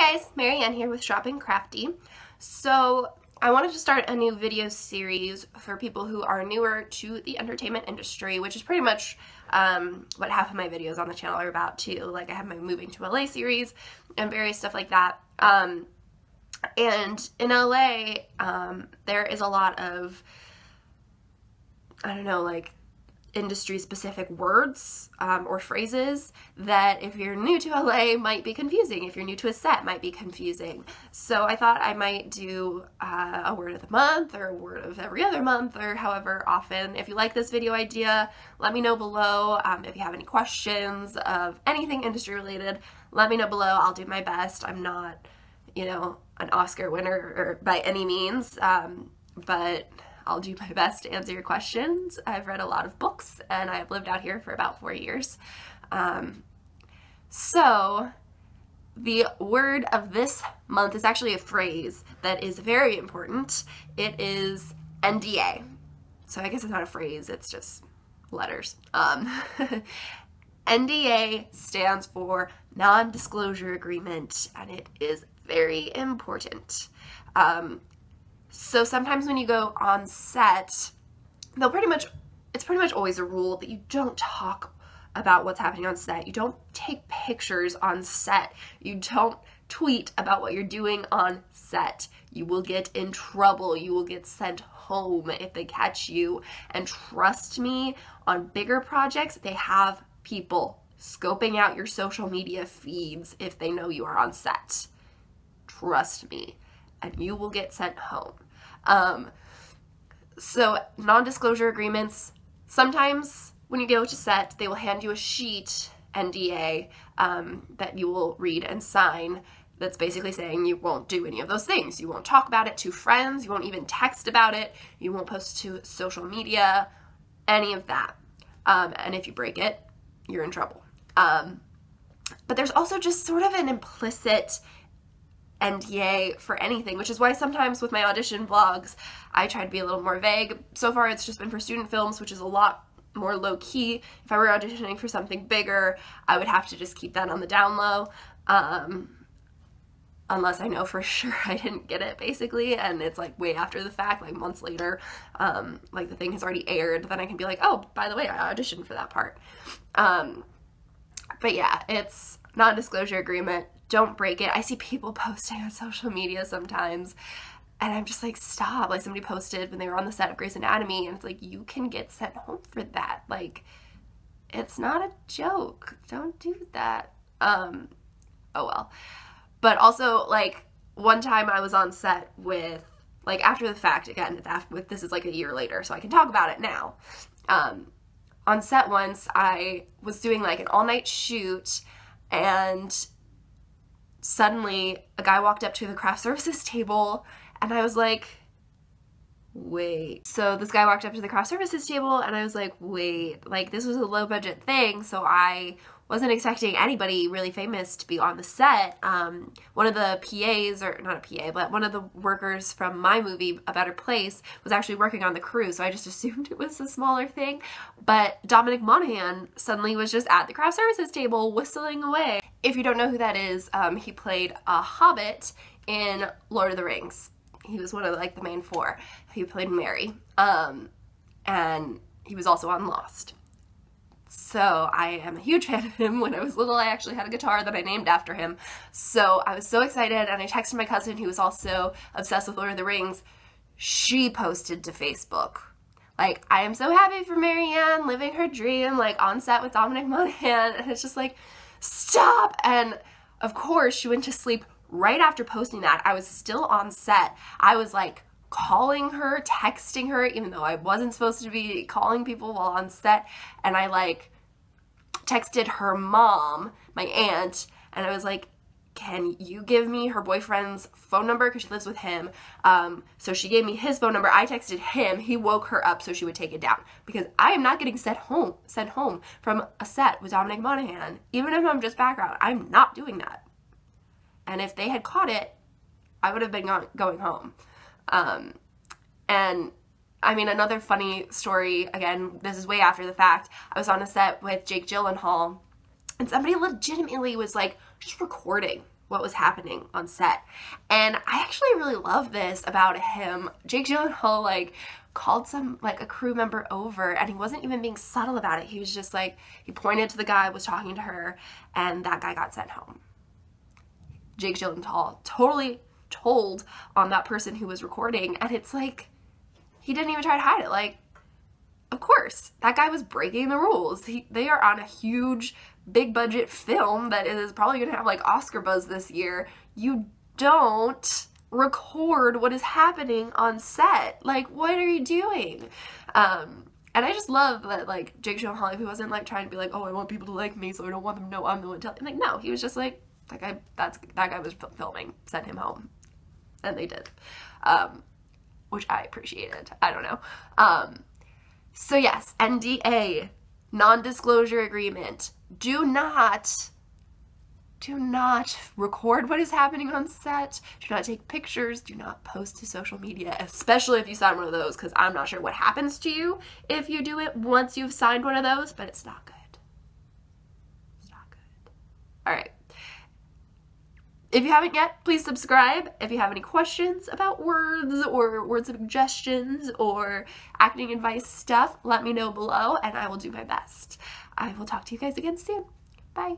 Hey guys, Marianne here with Shopping Crafty. So I wanted to start a new video series for people who are newer to the entertainment industry, which is pretty much what half of my videos on the channel are about too. Like I have my moving to LA series and various stuff like that. And in LA, there is a lot of, I don't know, like industry specific words or phrases that if you're new to LA might be confusing. If you're new to a set might be confusing. So I thought I might do a word of the month or a word of every other month or however often. If you like this video idea, let me know below. If you have any questions of anything industry related, let me know below. I'll do my best. I'm not, you know, an Oscar winner or by any means, but I'll do my best to answer your questions. I've read a lot of books and I've lived out here for about 4 years. So the word of this month is actually a phrase that is very important. It is NDA. So I guess it's not a phrase, it's just letters. NDA stands for non-disclosure agreement, and it is very important. So sometimes when you go on set, it's pretty much always a rule that you don't talk about what's happening on set. You don't take pictures on set. You don't tweet about what you're doing on set. You will get in trouble. You will get sent home if they catch you. And trust me, on bigger projects, they have people scoping out your social media feeds if they know you are on set. Trust me. And you will get sent home. So non-disclosure agreements, sometimes when you go to set, they will hand you a sheet, NDA, that you will read and sign. That's basically saying you won't do any of those things. You won't talk about it to friends. You won't even text about it. You won't post to social media, any of that. And if you break it, you're in trouble. But there's also just sort of an implicit NDA for anything, which is why sometimes with my audition vlogs, I try to be a little more vague. So far, it's just been for student films, which is a lot more low-key. If I were auditioning for something bigger, I would have to just keep that on the down low, unless I know for sure I didn't get it, basically, and it's like way after the fact, like months later, like the thing has already aired, then I can be like, oh, by the way, I auditioned for that part. But yeah, it's non-disclosure agreement. Don't break it. I see people posting on social media sometimes, and I'm just like, stop. Like somebody posted when they were on the set of Grey's Anatomy, and it's like, you can get sent home for that. Like, it's not a joke. Don't do that. Oh well. But also, like, one time I was on set with, like, after the fact, again, this is like a year later, so I can talk about it now. On set once, I was doing like an all-night shoot, and suddenly a guy walked up to the craft services table, and I was like, wait. So this guy walked up to the craft services table, and I was like, wait, like this was a low budget thing, so I wasn't expecting anybody really famous to be on the set. One of the PAs, or not a PA, but one of the workers from my movie, A Better Place, was actually working on the crew, so I just assumed it was a smaller thing. But Dominic Monaghan suddenly was just at the craft services table whistling away. If you don't know who that is, he played a hobbit in Lord of the Rings. He was one of like the main four. He played Merry, and he was also on Lost. So I am a huge fan of him. When I was little, I actually had a guitar that I named after him. So I was so excited, and I texted my cousin, who was also obsessed with Lord of the Rings. She posted to Facebook, like, I am so happy for Marianne living her dream, like on set with Dominic Monaghan. And it's just like, stop. And of course, she went to sleep right after posting that. I was still on set. I was like calling her, texting her, even though I wasn't supposed to be calling people while on set. And I like texted her mom, my aunt, and I was like, can you give me her boyfriend's phone number, because she lives with him. So she gave me his phone number. I texted him. He woke her up so she would take it down, because I am not getting sent home from a set with Dominic Monaghan. Even if I'm just background, I'm not doing that. And if they had caught it, I would have been going home. And I mean, another funny story, again, this is way after the fact, I was on a set with Jake Gyllenhaal, and somebody legitimately was like just recording what was happening on set. And I actually really love this about him. Jake Gyllenhaal, like, called a crew member over, and he wasn't even being subtle about it. He was just like, he pointed to the guy, was talking to her, and that guy got sent home. Jake Gyllenhaal totally told on that person who was recording, and it's like, he didn't even try to hide it. Like, of course, that guy was breaking the rules. They are on a huge, big budget film that is probably going to have like Oscar buzz this year. You don't record what is happening on set. Like, what are you doing? And I just love that, like, Jake Gyllenhaal, he wasn't like trying to be like, oh, I want people to like me, so I don't want them to know I'm the one telling. Like, no, he was just like, that guy was filming, send him home. And they did. Which I appreciated. I don't know. So yes, NDA, non-disclosure agreement. Do not record what is happening on set. Do not take pictures. Do not post to social media, especially if you sign one of those, because I'm not sure what happens to you if you do it once you've signed one of those, but it's not good. It's not good. All right. If you haven't yet, please subscribe. If you have any questions about words or word suggestions or acting advice stuff, let me know below and I will do my best. I will talk to you guys again soon. Bye.